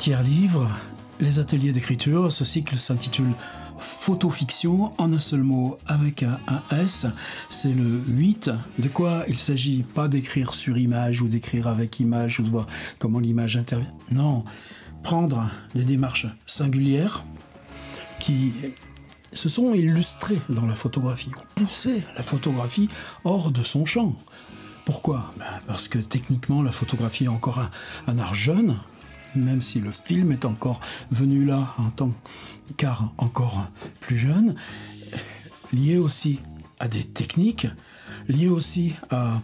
tiers-livre, les ateliers d'écriture. Ce cycle s'intitule Photofiction, en un seul mot avec un S. C'est le 8. De quoi il s'agit? Pas d'écrire sur image ou d'écrire avec image ou de voir comment l'image intervient. Non, prendre des démarches singulières qui se sont illustrées dans la photographie, ont poussé la photographie hors de son champ. Pourquoi? Parce que techniquement, la photographie est encore un art jeune, même si le film est encore venu là en tant qu'art encore plus jeune, lié aussi à des techniques, lié aussi à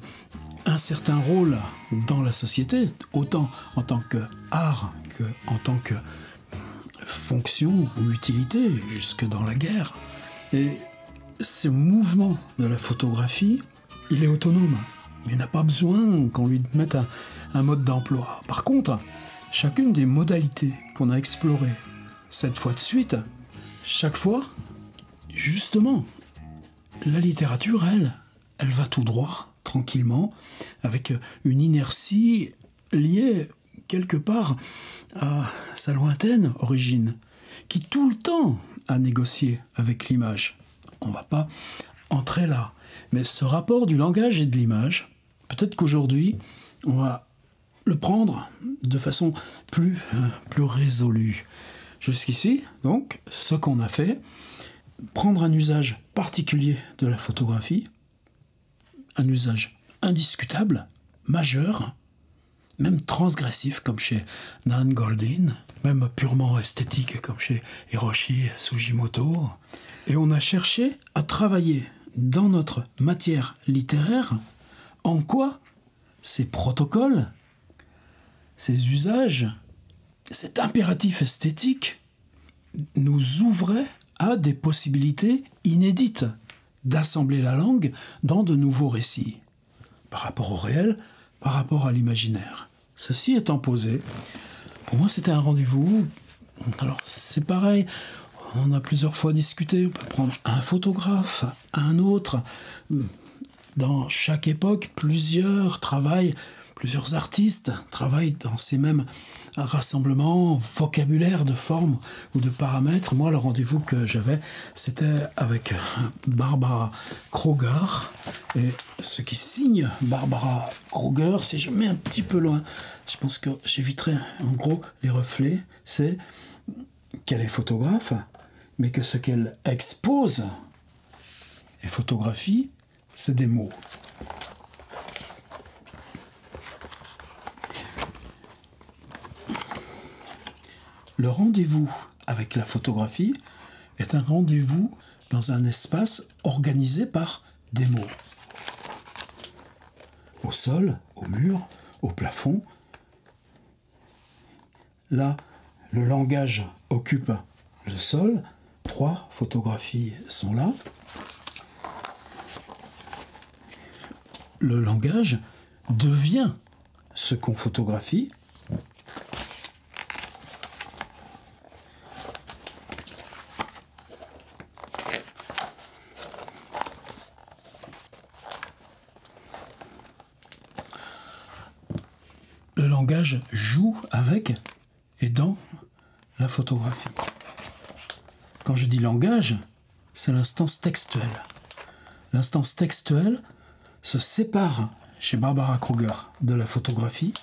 un certain rôle dans la société, autant en tant qu'art qu'en tant que fonction ou utilité, jusque dans la guerre. Et ce mouvement de la photographie, il est autonome. Il n'a pas besoin qu'on lui mette un mode d'emploi. Par contre, chacune des modalités qu'on a explorées 7 fois de suite, chaque fois, justement, la littérature, elle va tout droit, tranquillement, avec une inertie liée quelque part à sa lointaine origine, qui tout le temps a négocié avec l'image. On ne va pas entrer là. Mais ce rapport du langage et de l'image, peut-être qu'aujourd'hui, on va le prendre de façon plus résolue. Jusqu'ici, donc, ce qu'on a fait, prendre un usage particulier de la photographie, un usage indiscutable, majeur, même transgressif comme chez Nan Goldin, même purement esthétique comme chez Hiroshi Sugimoto. Et on a cherché à travailler dans notre matière littéraire en quoi ces protocoles, ces usages, cet impératif esthétique nous ouvraient à des possibilités inédites d'assembler la langue dans de nouveaux récits, par rapport au réel, par rapport à l'imaginaire. Ceci étant posé, pour moi c'était un rendez-vous. Alors c'est pareil, on a plusieurs fois discuté, on peut prendre un photographe, un autre. Dans chaque époque, plusieurs artistes travaillent dans ces mêmes rassemblements vocabulaires de formes ou de paramètres. Moi, le rendez-vous que j'avais, c'était avec Barbara Kruger. Et ce qui signe Barbara Kruger, si je mets un petit peu loin, je pense que j'éviterai en gros les reflets, c'est qu'elle est photographe, mais que ce qu'elle expose et photographie, c'est des mots. Le rendez-vous avec la photographie est un rendez-vous dans un espace organisé par des mots. Au sol, au mur, au plafond. Là, le langage occupe le sol. 3 photographies sont là. Le langage devient ce qu'on photographie. Le langage joue avec et dans la photographie. Quand je dis langage, c'est l'instance textuelle. L'instance textuelle se sépare chez Barbara Kruger de la photographie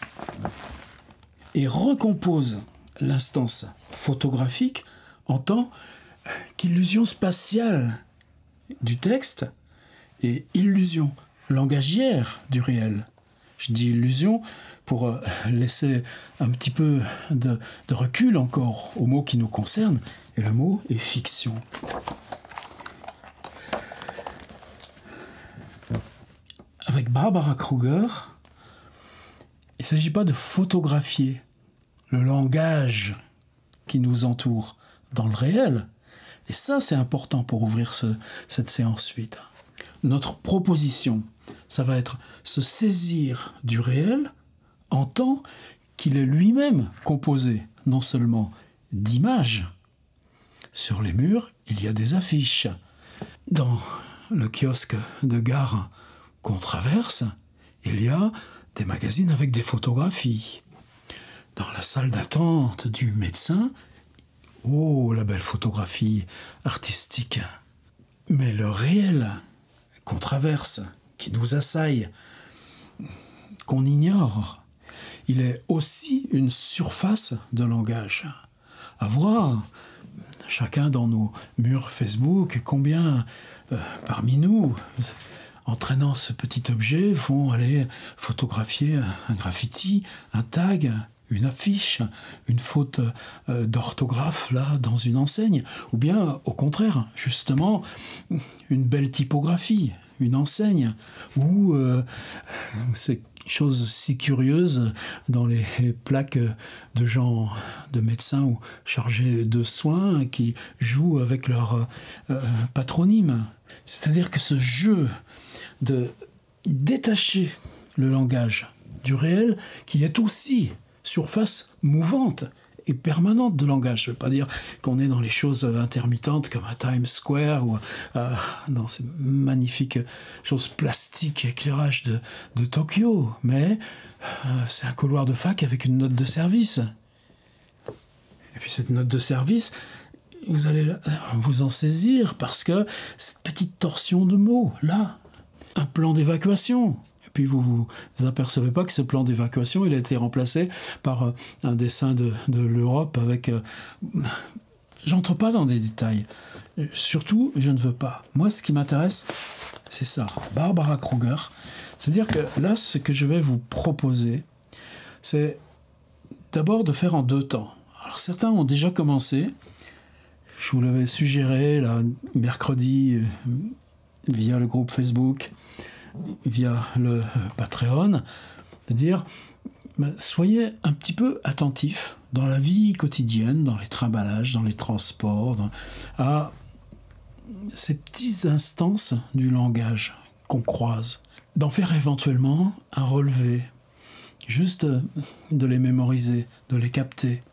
et recompose l'instance photographique en tant qu'illusion spatiale du texte et illusion langagière du réel. Je dis illusion pour laisser un petit peu de recul encore au mot qui nous concerne, et le mot est fiction. Avec Barbara Kruger, il ne s'agit pas de photographier le langage qui nous entoure dans le réel. Et ça, c'est important pour ouvrir cette séance 8. Notre proposition, ça va être se saisir du réel en tant qu'il est lui-même composé non seulement d'images. Sur les murs, il y a des affiches. Dans le kiosque de gare qu'on traverse, il y a des magazines avec des photographies. dans la salle d'attente du médecin. Oh, la belle photographie artistique. Mais le réel qu'on traverse, qui nous assaille, qu'on ignore, il est aussi une surface de langage. À voir, chacun dans nos murs Facebook, combien parmi nous, en traînant ce petit objet, vont aller photographier un graffiti, un tag, une affiche, une faute d'orthographe là dans une enseigne, ou bien au contraire, justement, une belle typographie, une enseigne, ou ces choses si curieuses dans les plaques de gens, de médecins ou chargés de soins qui jouent avec leur patronyme. C'est-à-dire que ce jeu de détacher le langage du réel, qui est aussi surface mouvante et permanente de langage. Je ne veux pas dire qu'on est dans les choses intermittentes comme à Times Square ou dans ces magnifiques choses plastiques, éclairage de Tokyo, mais c'est un couloir de fac avec une note de service. Et puis cette note de service, vous allez vous en saisir parce que cette petite torsion de mots, là, un plan d'évacuation. Et puis vous apercevez pas que ce plan d'évacuation, il a été remplacé par un dessin de l'Europe avec... J'entre pas dans des détails. Surtout, je ne veux pas. Moi, ce qui m'intéresse, c'est ça. Barbara Kruger. C'est-à-dire que là, ce que je vais vous proposer, c'est d'abord de faire en 2 temps. Alors certains ont déjà commencé. Je vous l'avais suggéré, là, mercredi, via le groupe Facebook, via le Patreon, de dire soyez un petit peu attentifs dans la vie quotidienne, dans les trimballages, dans les transports, à ces petites instances du langage qu'on croise, d'en faire éventuellement un relevé, juste de les mémoriser, de les capter.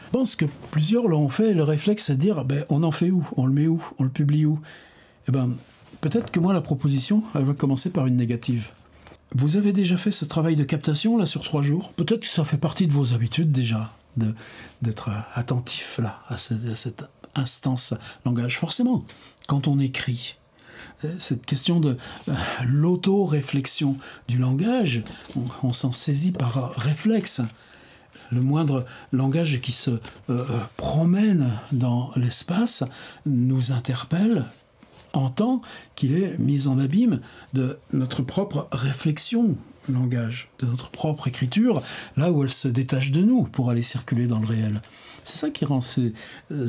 Je pense que plusieurs l'ont fait, le réflexe c'est de dire on en fait où, on le met où, on le publie où. Peut-être que moi, la proposition, elle va commencer par une négative. Vous avez déjà fait ce travail de captation, là, sur 3 jours? Peut-être que ça fait partie de vos habitudes, déjà, d'être attentif, là, à cette instance langage. Forcément, quand on écrit, cette question de l'auto-réflexion du langage, on s'en saisit par réflexe. Le moindre langage qui se promène dans l'espace nous interpelle, en tant qu'il est mis en abîme de notre propre réflexion langage, de notre propre écriture, là où elle se détache de nous pour aller circuler dans le réel. C'est ça qui rend ces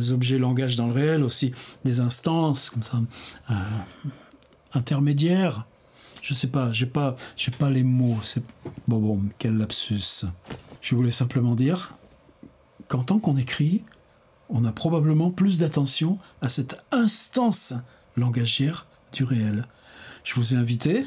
objets langage dans le réel aussi des instances comme ça, intermédiaires. Je sais pas, j'ai pas les mots. C'est bon, quel lapsus. Je voulais simplement dire qu'en tant qu'on écrit, on a probablement plus d'attention à cette instance langagière du réel. Je vous ai invité,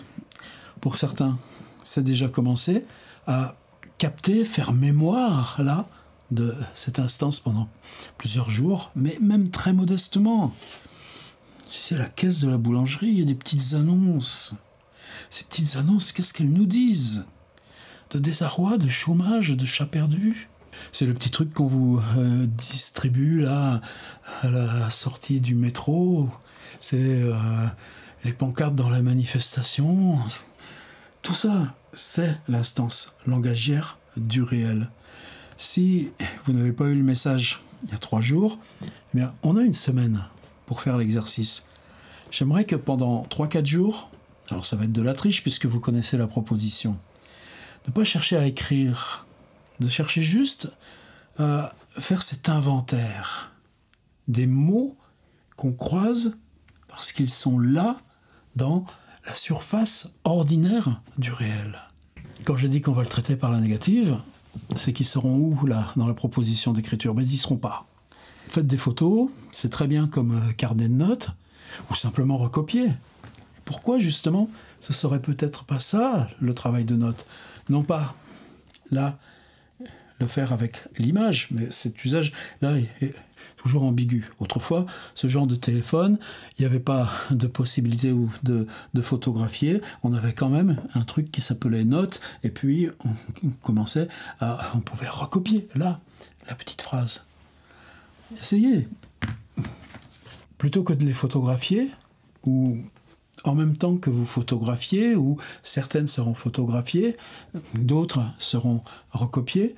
pour certains, c'est déjà commencé, à capter, faire mémoire, là, de cette instance pendant plusieurs jours, mais même très modestement. C'est la caisse de la boulangerie, il y a des petites annonces. Ces petites annonces, qu'est-ce qu'elles nous disent? De désarroi, de chômage, de chats perdus. C'est le petit truc qu'on vous distribue, là, à la sortie du métro. C'est les pancartes dans la manifestation. Tout ça, c'est l'instance langagière du réel. Si vous n'avez pas eu le message il y a 3 jours, eh bien, on a une semaine pour faire l'exercice. J'aimerais que pendant 3-4 jours, alors ça va être de la triche puisque vous connaissez la proposition, ne pas chercher à écrire, de chercher juste à faire cet inventaire des mots qu'on croise parce qu'ils sont là dans la surface ordinaire du réel. Quand je dis qu'on va le traiter par la négative, c'est qu'ils seront où, là, dans la proposition d'écriture? Mais ils n'y seront pas. Faites des photos, c'est très bien comme carnet de notes, ou simplement recopier. Pourquoi, justement, ce serait peut-être pas ça, le travail de notes? Non pas, là, le faire avec l'image, mais cet usage, là, toujours ambigu. Autrefois, ce genre de téléphone, il n'y avait pas de possibilité de photographier. On avait quand même un truc qui s'appelait note, et puis on pouvait recopier, là, la petite phrase. Essayez. Plutôt que de les photographier, ou en même temps que vous photographiez, ou certaines seront photographiées, d'autres seront recopiées,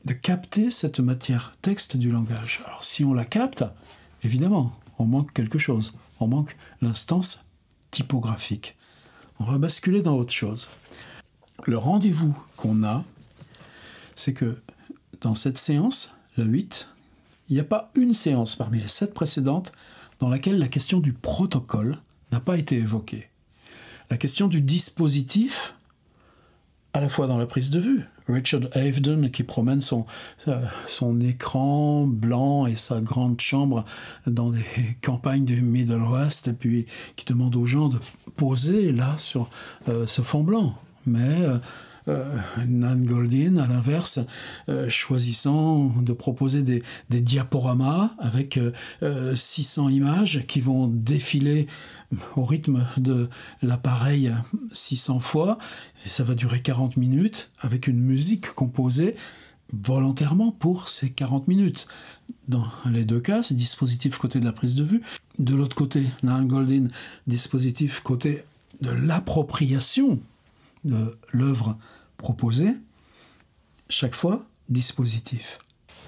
de capter cette matière texte du langage. Alors si on la capte, évidemment, on manque quelque chose. On manque l'instance typographique. On va basculer dans autre chose. Le rendez-vous qu'on a, c'est que dans cette séance, la 8, il n'y a pas une séance parmi les 7 précédentes dans laquelle la question du protocole n'a pas été évoquée. La question du dispositif, à la fois dans la prise de vue, Richard Avedon qui promène son écran blanc et sa grande chambre dans des campagnes du Middle West, et puis qui demande aux gens de poser là sur ce fond blanc. Mais Nan Goldin, à l'inverse, choisissant de proposer des diaporamas avec 600 images qui vont défiler au rythme de l'appareil 600 fois, et ça va durer 40 minutes, avec une musique composée volontairement pour ces 40 minutes. Dans les deux cas, c'est dispositif côté de la prise de vue. De l'autre côté, Nan Goldin, dispositif côté de l'appropriation de l'œuvre proposée. Chaque fois, dispositif.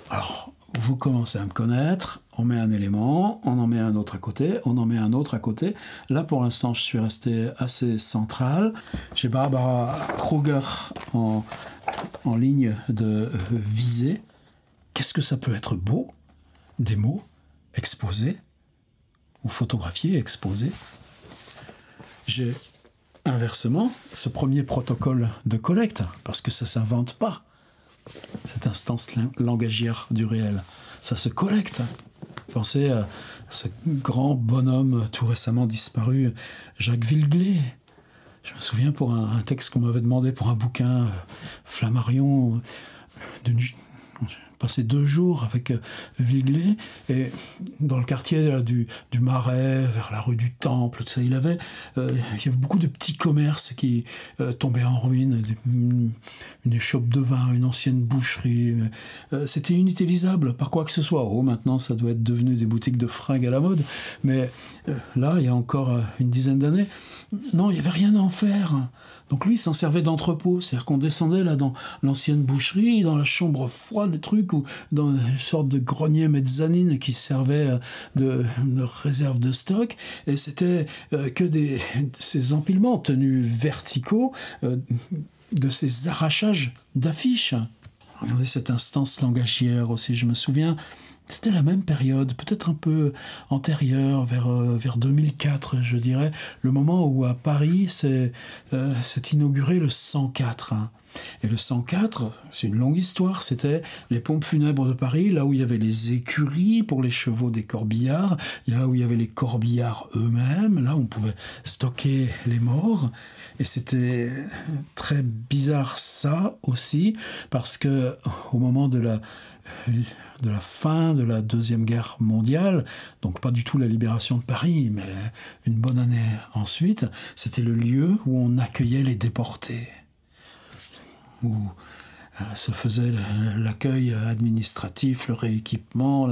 Alors, vous commencez à me connaître, on met un élément, on en met un autre à côté, on en met un autre à côté. Là, pour l'instant, je suis resté assez central. J'ai Barbara Kruger en ligne de visée. Qu'est-ce que ça peut être beau? Des mots exposés, ou photographiés, exposés. J'ai inversement ce premier protocole de collecte, parce que ça ne s'invente pas. Cette instance langagière du réel, ça se collecte. Pensez à ce grand bonhomme tout récemment disparu, Jacques Villeglé. Je me souviens pour un texte qu'on m'avait demandé pour un bouquin, Flammarion, passé 2 jours avec Villeglé, et dans le quartier là, du Marais, vers la rue du Temple, tout ça, il y avait beaucoup de petits commerces qui tombaient en ruine, une échoppe de vin, une ancienne boucherie. C'était inutilisable par quoi que ce soit. Oh, maintenant, ça doit être devenu des boutiques de fringues à la mode, mais là, il y a encore une dizaine d'années, non, il n'y avait rien à en faire. Donc lui, il s'en servait d'entrepôt, c'est-à-dire qu'on descendait là dans l'ancienne boucherie, dans la chambre froide, des trucs, ou dans une sorte de grenier mezzanine qui servait de réserve de stock, et c'était que ces empilements tenus verticaux, de ces arrachages d'affiches. Regardez cette instance langagière aussi, je me souviens. C'était la même période, peut-être un peu antérieure, vers 2004, je dirais, le moment où à Paris s'est inauguré le 104. Et le 104, c'est une longue histoire, c'était les pompes funèbres de Paris, là où il y avait les écuries pour les chevaux des corbillards, là où il y avait les corbillards eux-mêmes, là où on pouvait stocker les morts. Et c'était très bizarre ça aussi, parce que au moment de la fin de la Deuxième Guerre mondiale, donc pas du tout la libération de Paris, mais une bonne année ensuite, c'était le lieu où on accueillait les déportés, où se faisait l'accueil administratif, le rééquipement.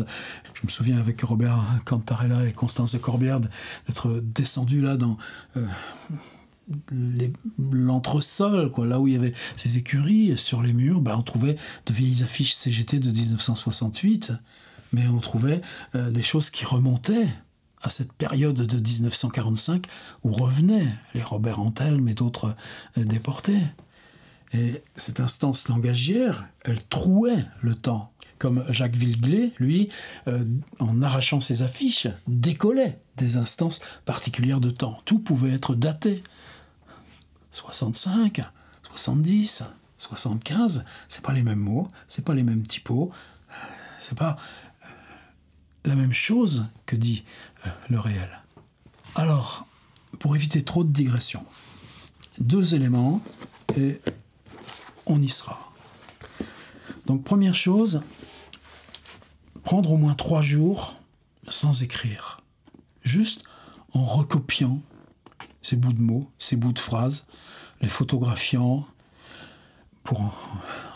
Je me souviens avec Robert Cantarella et Constance de Corbière d'être descendus là dans l'entresol, quoi, là où il y avait ces écuries, sur les murs, on trouvait de vieilles affiches CGT de 1968, mais on trouvait des choses qui remontaient à cette période de 1945 où revenaient les Robert Antelme et d'autres déportés. Et cette instance langagière, elle trouait le temps. Comme Jacques Villeglé, lui, en arrachant ses affiches, décollait des instances particulières de temps. Tout pouvait être daté. 65, 70, 75, c'est pas les mêmes mots, c'est pas les mêmes typos, c'est pas la même chose que dit le réel. Alors, pour éviter trop de digressions, 2 éléments et on y sera. Donc première chose, prendre au moins 3 jours sans écrire, juste en recopiant ces bouts de mots, ces bouts de phrases, les photographiant pour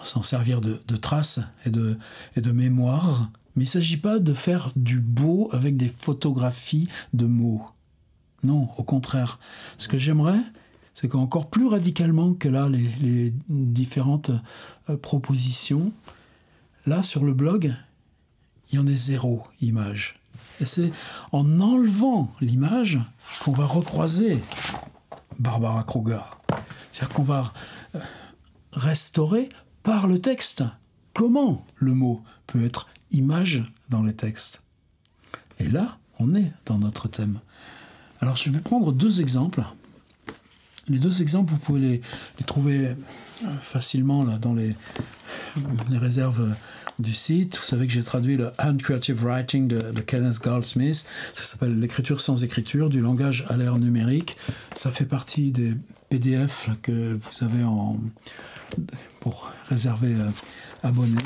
s'en servir de traces et de mémoire. Mais il ne s'agit pas de faire du beau avec des photographies de mots. Non, au contraire. Ce que j'aimerais, c'est qu'encore plus radicalement que là, les différentes propositions, là, sur le blog, il y en ait 0 image. Et c'est en enlevant l'image qu'on va recroiser Barbara Kruger. C'est-à-dire qu'on va restaurer par le texte comment le mot peut être image dans le texte. Et là, on est dans notre thème. Alors, je vais prendre 2 exemples. Les 2 exemples, vous pouvez les trouver facilement là, dans les réserves du site. Vous savez que j'ai traduit le Hand Creative Writing de Kenneth Goldsmith. Ça s'appelle l'écriture sans écriture, du langage à l'ère numérique. Ça fait partie des PDF que vous avez pour réserver abonnés.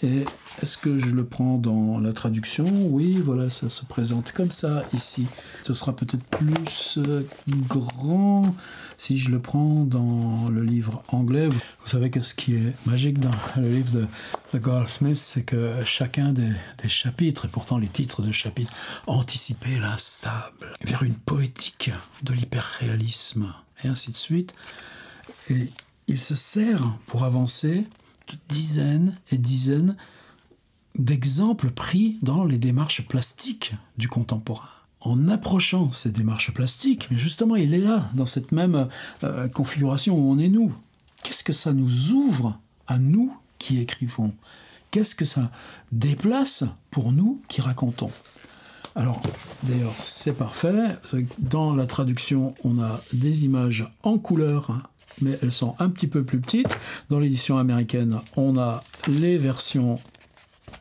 Et est-ce que je le prends dans la traduction? Oui, voilà, ça se présente comme ça ici. Ce sera peut-être plus grand si je le prends dans le livre anglais. Vous savez que ce qui est magique dans le livre de Goldsmith, c'est que chacun des chapitres, et pourtant les titres de chapitres, anticipaient l'instable vers une poétique de l'hyperréalisme, et ainsi de suite. Et il se sert pour avancer de dizaines et dizaines d'exemples pris dans les démarches plastiques du contemporain. En approchant ces démarches plastiques, mais justement il est là, dans cette même configuration où on est nous. Qu'est-ce que ça nous ouvre à nous qui écrivons? Qu'est-ce que ça déplace pour nous qui racontons? Alors, d'ailleurs, c'est parfait. Dans la traduction, on a des images en couleur, mais elles sont un petit peu plus petites. Dans l'édition américaine, on a les versions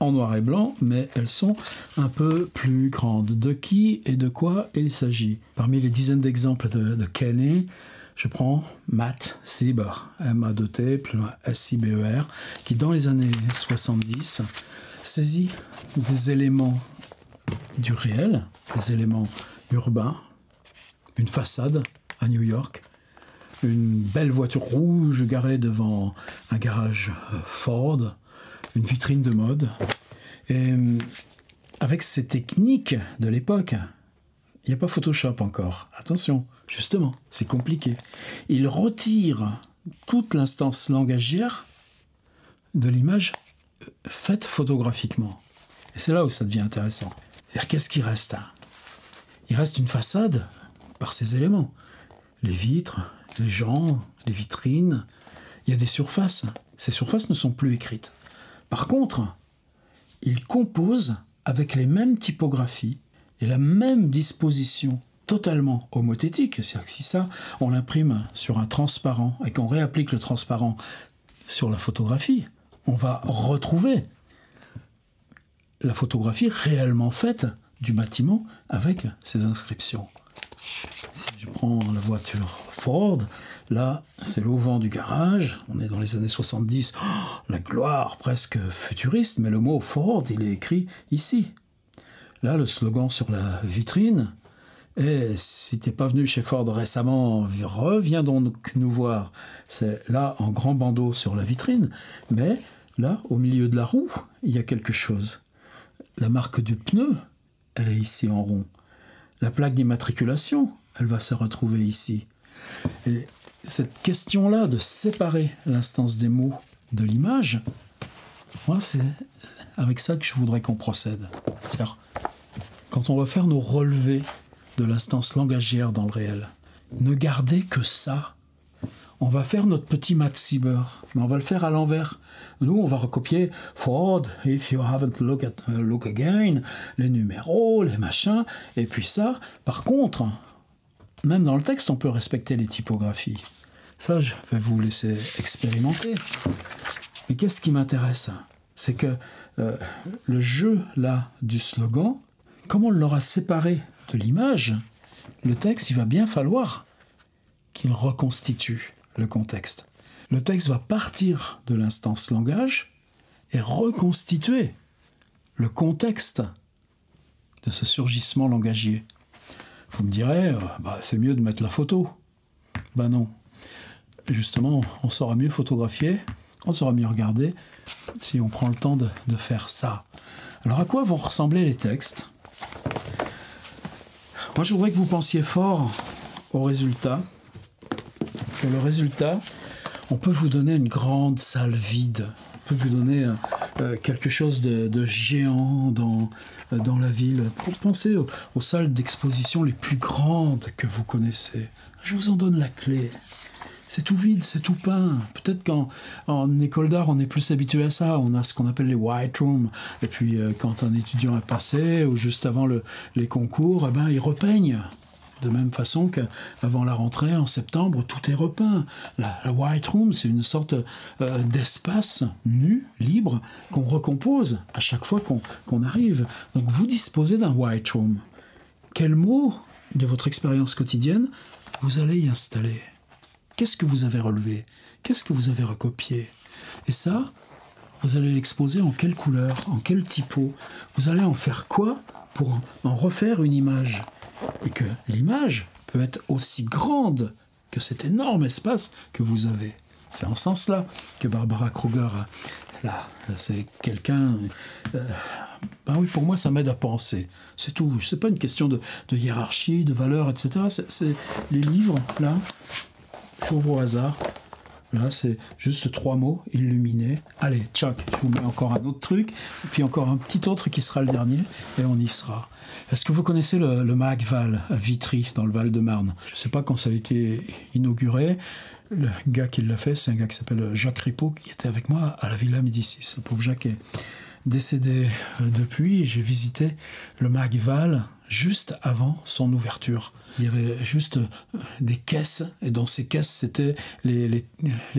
en noir et blanc, mais elles sont un peu plus grandes. De qui et de quoi il s'agit? Parmi les dizaines d'exemples de Kenny, je prends Matt Sieber, M-A-T, plus loin S-I-B-E-R, qui dans les années 70 saisit des éléments du réel, des éléments urbains, une façade à New York, une belle voiture rouge garée devant un garage Ford, une vitrine de mode. Et avec ces techniques de l'époque, il n'y a pas Photoshop encore. Attention, justement, c'est compliqué. Il retire toute l'instance langagière de l'image faite photographiquement. Et c'est là où ça devient intéressant. C'est-à-dire, qu'est-ce qui reste? Il reste une façade par ses éléments. Les vitres, les gens, les vitrines. Il y a des surfaces. Ces surfaces ne sont plus écrites. Par contre, il compose avec les mêmes typographies et la même disposition totalement homothétique. C'est-à-dire que si ça, on l'imprime sur un transparent et qu'on réapplique le transparent sur la photographie, on va retrouver la photographie réellement faite du bâtiment avec ces inscriptions. Si je prends la voiture Ford, là, c'est l'auvent du garage. On est dans les années 70. Oh, la gloire presque futuriste, mais le mot Ford, il est écrit ici. Là, le slogan sur la vitrine. Et si tu n'es pas venu chez Ford récemment, reviens donc nous voir. C'est là, en grand bandeau sur la vitrine. Mais là, au milieu de la roue, il y a quelque chose. La marque du pneu, elle est ici en rond. La plaque d'immatriculation, elle va se retrouver ici. Et cette question-là de séparer l'instance des mots de l'image, moi, c'est avec ça que je voudrais qu'on procède. C'est-à-dire, quand on va faire nos relevés de l'instance langagière dans le réel, ne gardez que ça. On va faire notre petit Matt Sieber, mais on va le faire à l'envers. Nous, on va recopier Ford, if you haven't look again, les numéros, les machins, et puis ça. Par contre, même dans le texte, on peut respecter les typographies. Ça, je vais vous laisser expérimenter. Mais qu'est-ce qui m'intéresse? C'est que le jeu, là, du slogan, comme on l'aura séparé de l'image, le texte, il va bien falloir qu'il reconstitue le contexte. Le texte va partir de l'instance langage et reconstituer le contexte de ce surgissement langagier. Vous me direz, c'est mieux de mettre la photo. Ben non. Justement, on saura mieux photographier, on saura mieux regarder si on prend le temps de faire ça. Alors à quoi vont ressembler les textes? Moi, je voudrais que vous pensiez fort au résultat. Que le résultat, on peut vous donner une grande salle vide. On peut vous donner quelque chose de géant dans la ville. Pensez aux salles d'exposition les plus grandes que vous connaissez. Je vous en donne la clé. C'est tout vide, c'est tout peint. Peut-être qu'en école d'art, on est plus habitué à ça. On a ce qu'on appelle les white rooms. Et puis, quand un étudiant est passé, ou juste avant les concours, il repeigne. De même façon qu'avant la rentrée, en septembre, tout est repeint. La white room, c'est une sorte d'espace nu, libre, qu'on recompose à chaque fois qu'on arrive. Donc, vous disposez d'un white room. Quel mot de votre expérience quotidienne vous allez y installer? Qu'est-ce que vous avez relevé? Qu'est-ce que vous avez recopié? Et ça, vous allez l'exposer en quelle couleur? En quel typo? Vous allez en faire quoi pour en refaire une image? Et que l'image peut être aussi grande que cet énorme espace que vous avez. C'est en ce sens-là que Barbara Kruger, là, c'est quelqu'un... oui, pour moi, ça m'aide à penser. C'est tout. C'est pas une question de hiérarchie, de valeur, etc. C'est les livres, là... J'ouvre au hasard. Là, c'est juste 3 mots, illuminés. Allez, tchac, je vous mets encore un autre truc, et puis encore un petit autre qui sera le dernier, et on y sera. Est-ce que vous connaissez le MAC-Val à Vitry, dans le Val-de-Marne? Je ne sais pas quand ça a été inauguré. Le gars qui l'a fait, c'est un gars qui s'appelle Jacques Ripaud, qui était avec moi à la Villa Médicis. Ce pauvre Jacques est décédé depuis. J'ai visité le MAC-Val juste avant son ouverture. Il y avait juste des caisses, et dans ces caisses, c'était les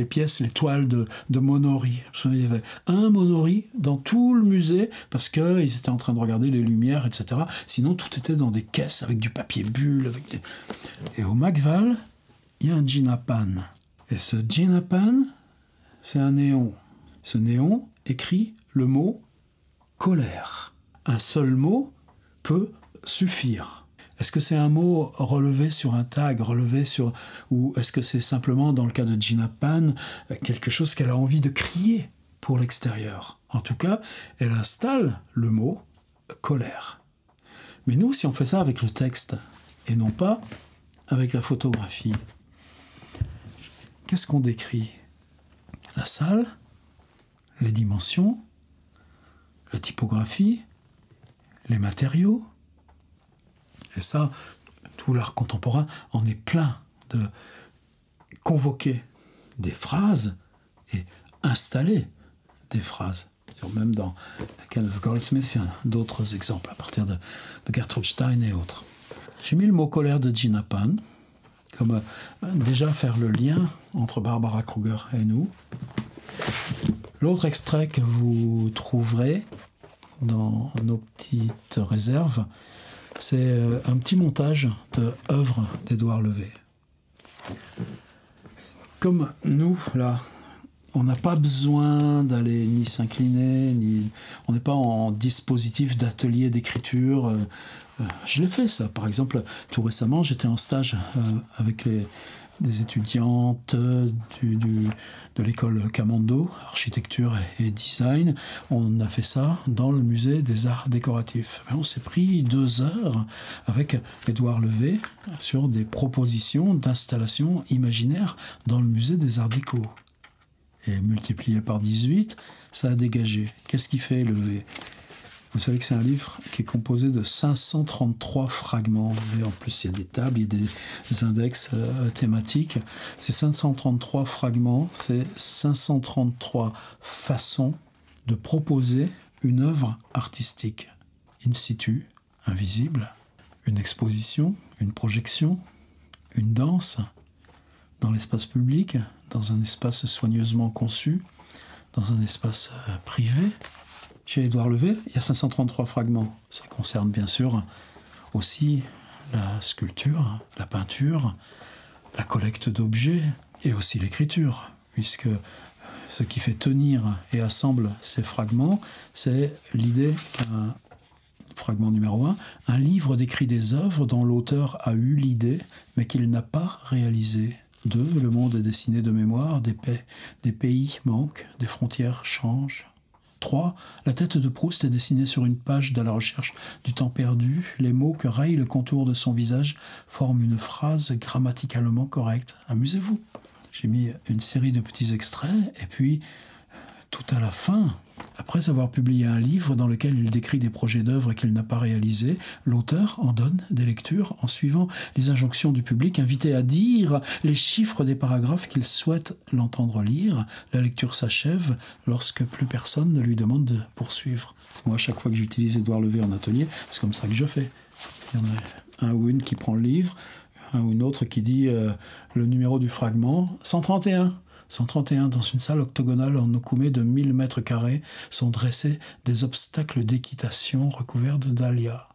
pièces, les toiles de Monori. Il y avait un Monori dans tout le musée, parce qu'ils étaient en train de regarder les lumières, etc. Sinon, tout était dans des caisses, avec du papier bulle. Et au MAC-Val, il y a un Ginapan. Et ce Ginapan, c'est un néon. Ce néon écrit le mot « colère ». Un seul mot peut suffire. Est-ce que c'est un mot relevé sur un tag, ou est-ce que c'est simplement, dans le cas de Ginapan, quelque chose qu'elle a envie de crier pour l'extérieur? En tout cas, elle installe le mot « colère ». Mais nous, si on fait ça avec le texte, et non pas avec la photographie, qu'est-ce qu'on décrit? La salle, les dimensions, la typographie, les matériaux. Et ça, tout l'art contemporain en est plein de convoquer des phrases et installer des phrases. Même dans Kenneth Goldsmith, il y a d'autres exemples à partir de Gertrude Stein et autres. J'ai mis le mot colère de Ginapan, comme déjà faire le lien entre Barbara Kruger et nous. L'autre extrait que vous trouverez dans nos petites réserves, c'est un petit montage de œuvres d'Édouard Levé. Comme nous, là, on n'a pas besoin d'aller ni s'incliner, on n'est pas en dispositif d'atelier d'écriture. Je l'ai fait, ça. Par exemple, tout récemment, j'étais en stage avec des étudiantes de l'école Camando, architecture et design. On a fait ça dans le musée des arts décoratifs. On s'est pris 2 heures avec Édouard Levé sur des propositions d'installations imaginaires dans le musée des arts déco. Et multiplié par 18, ça a dégagé. Qu'est-ce qu'il fait, Levé? Vous savez que c'est un livre qui est composé de 533 fragments. Et en plus, il y a des tables, il y a des index thématiques. Ces 533 fragments, c'est 533 façons de proposer une œuvre artistique in situ, invisible, une exposition, une projection, une danse, dans l'espace public, dans un espace soigneusement conçu, dans un espace privé. Chez Édouard Levé, il y a 533 fragments. Ça concerne bien sûr aussi la sculpture, la peinture, la collecte d'objets et aussi l'écriture, puisque ce qui fait tenir et assemble ces fragments, c'est l'idée qu'un fragment numéro 1, un livre décrit des œuvres dont l'auteur a eu l'idée, mais qu'il n'a pas réalisé. 2, le monde est dessiné de mémoire, des pays manquent, des frontières changent. 3, la tête de Proust est dessinée sur une page de la recherche du temps perdu. Les mots que raye le contour de son visage forment une phrase grammaticalement correcte. Amusez-vous. J'ai mis une série de petits extraits, et puis, tout à la fin, après avoir publié un livre dans lequel il décrit des projets d'œuvres qu'il n'a pas réalisés, l'auteur en donne des lectures en suivant les injonctions du public, invité à dire les chiffres des paragraphes qu'il souhaite l'entendre lire. La lecture s'achève lorsque plus personne ne lui demande de poursuivre. Moi, à chaque fois que j'utilise Édouard Levé en atelier, c'est comme ça que je fais. Il y en a un ou une qui prend le livre, un ou une autre qui dit le numéro du fragment, 131. 131, dans une salle octogonale en Okoumé de 1000 mètres carrés, sont dressés des obstacles d'équitation recouverts de dahlias.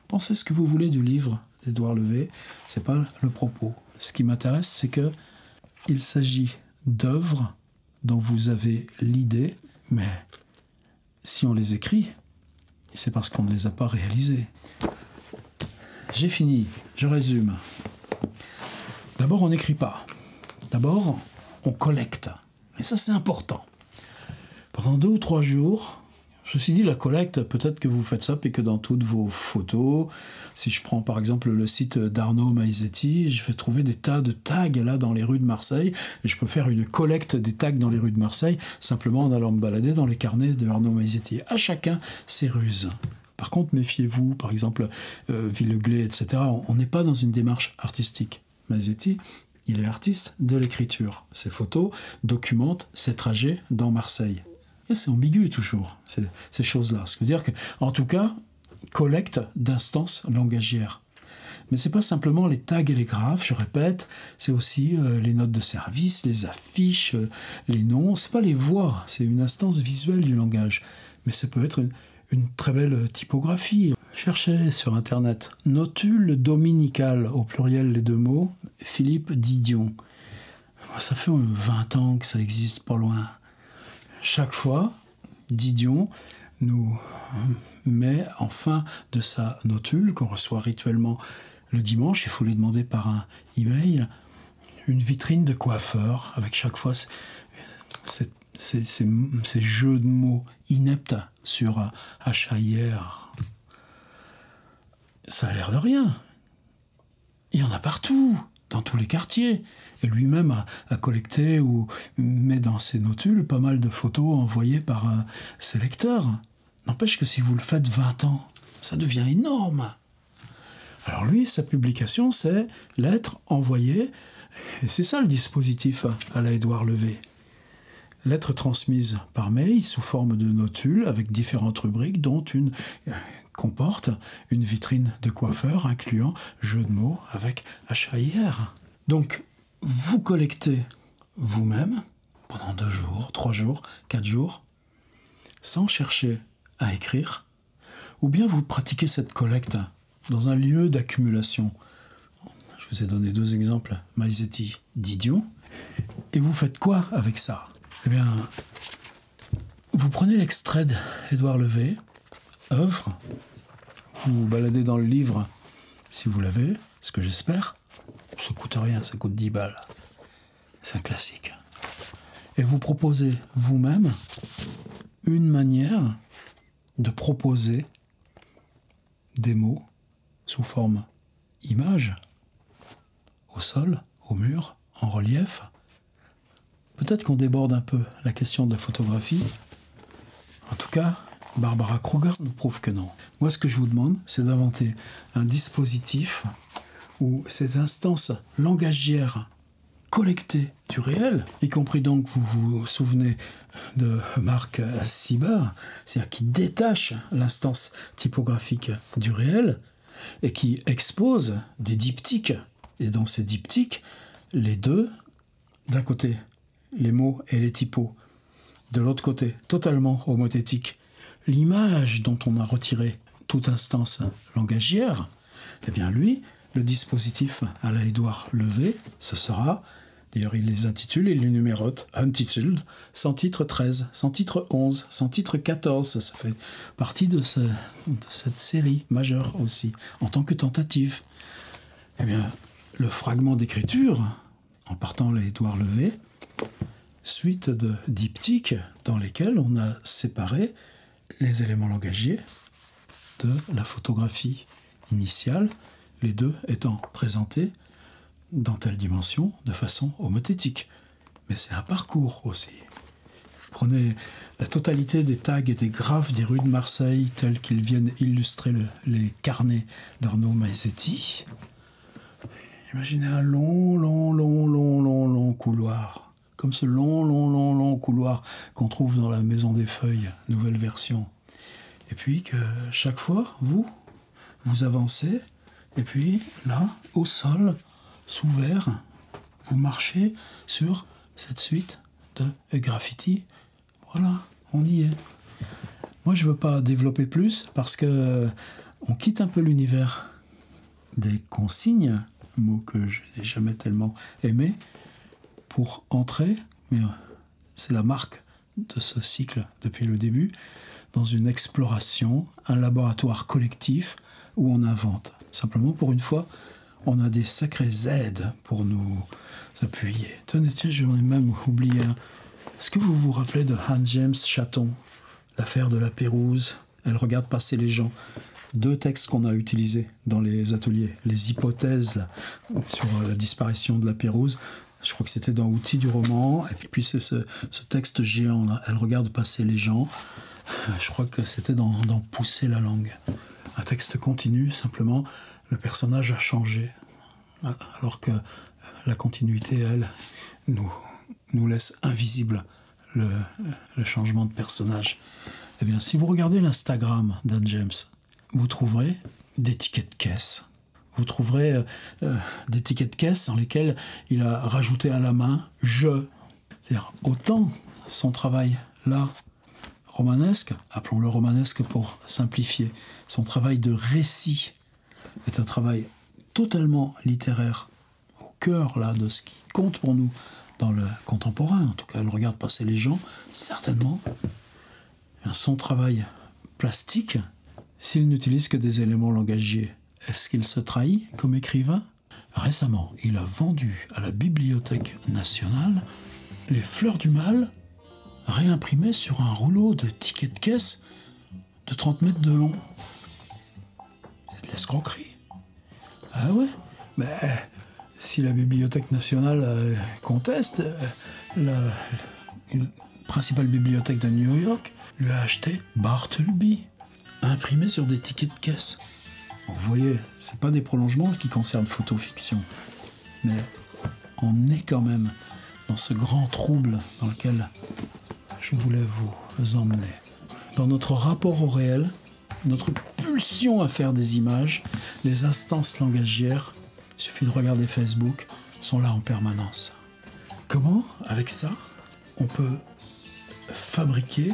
Pensez ce que vous voulez du livre d'Édouard Levé, c'est pas le propos. Ce qui m'intéresse, c'est que il s'agit d'œuvres dont vous avez l'idée, mais si on les écrit, c'est parce qu'on ne les a pas réalisées. J'ai fini, je résume. D'abord, on n'écrit pas. D'abord, on collecte. Et ça, c'est important. Pendant 2 ou 3 jours, ceci dit, la collecte, peut-être que vous faites ça, puis que dans toutes vos photos, si je prends par exemple le site d'Arnaud Maizetti, je vais trouver des tas de tags là dans les rues de Marseille, et je peux faire une collecte des tags dans les rues de Marseille, simplement en allant me balader dans les carnets de Arnaud Maizetti. À chacun ses ruses. Par contre, méfiez-vous, par exemple, Villeglé, etc. On n'est pas dans une démarche artistique. Maizetti, il est artiste de l'écriture. Ses photos documentent ses trajets dans Marseille. Et c'est ambigu toujours, ces choses-là. Ce qui veut dire que, en tout cas, collecte d'instances langagières. Mais ce n'est pas simplement les tags et les graphes, je répète, c'est aussi les notes de service, les affiches, les noms. Ce n'est pas les voix, c'est une instance visuelle du langage. Mais ça peut être une très belle typographie. Cherchez sur Internet « Notule dominicale », au pluriel les 2 mots, Philippe Didion. Ça fait 20 ans que ça existe pas loin. Chaque fois, Didion nous met en fin de sa notule, qu'on reçoit rituellement le dimanche, il faut lui demander par un email, une vitrine de coiffeur, avec chaque fois ces jeux de mots ineptes sur HAIR. Ça a l'air de rien. Il y en a partout, dans tous les quartiers. Et lui-même a collecté ou met dans ses notules pas mal de photos envoyées par ses lecteurs. N'empêche que si vous le faites 20 ans, ça devient énorme. Alors lui, sa publication, c'est lettre envoyée. Et c'est ça le dispositif à la Édouard Levé. Lettre transmise par mail sous forme de notules avec différentes rubriques, dont une comporte une vitrine de coiffeur incluant jeu de mots avec HAIR. Donc, vous collectez vous-même pendant 2 jours, 3 jours, 4 jours, sans chercher à écrire, ou bien vous pratiquez cette collecte dans un lieu d'accumulation. Je vous ai donné 2 exemples, Maizetti, Didion, et vous faites quoi avec ça? Eh bien, vous prenez l'extrait d'Édouard Levé, œuvre, vous vous baladez dans le livre, si vous l'avez, ce que j'espère, ça coûte rien, ça coûte 10 balles. C'est un classique. Et vous proposez vous-même une manière de proposer des mots sous forme image, au sol, au mur, en relief. Peut-être qu'on déborde un peu la question de la photographie. En tout cas, Barbara Kruger nous prouve que non. Moi, ce que je vous demande, c'est d'inventer un dispositif où ces instances langagières collectées du réel, y compris donc, vous vous souvenez de Marc Sibard, c'est-à-dire qui détache l'instance typographique du réel et qui expose des diptyques. Et dans ces diptyques, les deux, d'un côté, les mots et les typos, de l'autre côté, totalement homothétique, l'image dont on a retiré toute instance langagière, eh bien lui, le dispositif à la Édouard Levé, ce sera D'ailleurs, il les intitule, il les numérote. Untitled, sans titre 13, sans titre 11, sans titre 14. Ça fait partie de cette série majeure aussi, en tant que tentative. Eh bien, le fragment d'écriture, en partant les doigts levés, suite de diptyques dans lesquels on a séparé les éléments langagiers de la photographie initiale, les deux étant présentés dans telle dimension de façon homothétique. Mais c'est un parcours aussi. Prenez la totalité des tags et des graphes des rues de Marseille tels qu'ils viennent illustrer les carnets d'Arnaud Maizetti. Imaginez un long couloir, comme ce long couloir qu'on trouve dans la Maison des Feuilles, nouvelle version. Et puis que chaque fois, vous avancez, et puis là, au sol, sous verre, vous marchez sur cette suite de graffitis. Voilà, on y est. Moi, je ne veux pas développer plus parce que on quitte un peu l'univers des consignes, mot que je n'ai jamais tellement aimé, pour entrer, mais c'est la marque de ce cycle depuis le début, dans une exploration, un laboratoire collectif où on invente. Simplement, pour une fois, on a des sacrées aides pour nous appuyer. Tenez, tiens, j'en ai même oublié un. Est-ce que vous vous rappelez de Hans James Chatton, l'affaire de la Pérouse? Elle regarde passer les gens. 2 textes qu'on a utilisés dans les ateliers. Les hypothèses sur la disparition de la Pérouse. Je crois que c'était dans Outils du roman. Et puis c'est ce texte géant là. Elle regarde passer les gens. Je crois que c'était dans Pousser la langue. Un texte continu, simplement. Le personnage a changé, alors que la continuité, elle, nous laisse invisible le changement de personnage. Eh bien, si vous regardez l'Instagram d'Anne James, vous trouverez des tickets de caisse. Vous trouverez des tickets de caisse dans lesquels il a rajouté à la main « je ». C'est-à-dire, autant son travail là, romanesque, appelons-le romanesque pour simplifier, son travail de récit est un travail totalement littéraire, au cœur là, de ce qui compte pour nous dans le contemporain. En tout cas, elle regarde passer les gens, certainement. Son travail plastique, s'il n'utilise que des éléments langagiers, est-ce qu'il se trahit comme écrivain? Récemment, il a vendu à la Bibliothèque nationale Les Fleurs du Mal, réimprimées sur un rouleau de tickets de caisse de 30 mètres de long. C'est de l'escroquerie. Ah ouais, mais si la Bibliothèque nationale conteste, la principale bibliothèque de New York lui a acheté Bartleby, imprimé sur des tickets de caisse. Bon, vous voyez, c'est pas des prolongements qui concernent photofiction, mais on est quand même dans ce grand trouble dans lequel je voulais vous emmener. Dans notre rapport au réel, notre pulsion à faire des images, les instances langagières, il suffit de regarder Facebook, sont là en permanence. Comment, avec ça, on peut fabriquer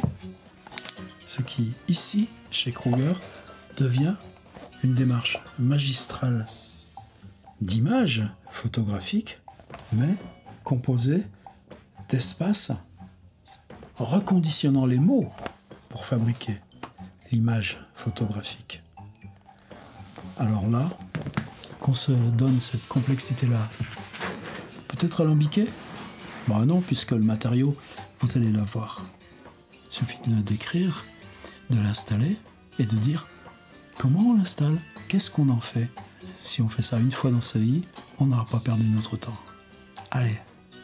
ce qui, ici, chez Kruger, devient une démarche magistrale d'images photographiques, mais composée d'espaces reconditionnant les mots pour fabriquer l'image photographique. Alors là, qu'on se donne cette complexité-là, peut-être alambiquée? Ben non, puisque le matériau, vous allez l'avoir. Il suffit de le décrire, de l'installer et de dire comment on l'installe, qu'est-ce qu'on en fait. Si on fait ça une fois dans sa vie, on n'aura pas perdu notre temps. Allez,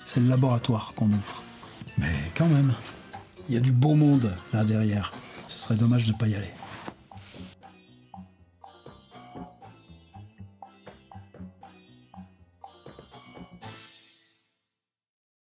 c'est le laboratoire qu'on ouvre. Mais quand même, il y a du beau monde là derrière. Ce serait dommage de ne pas y aller.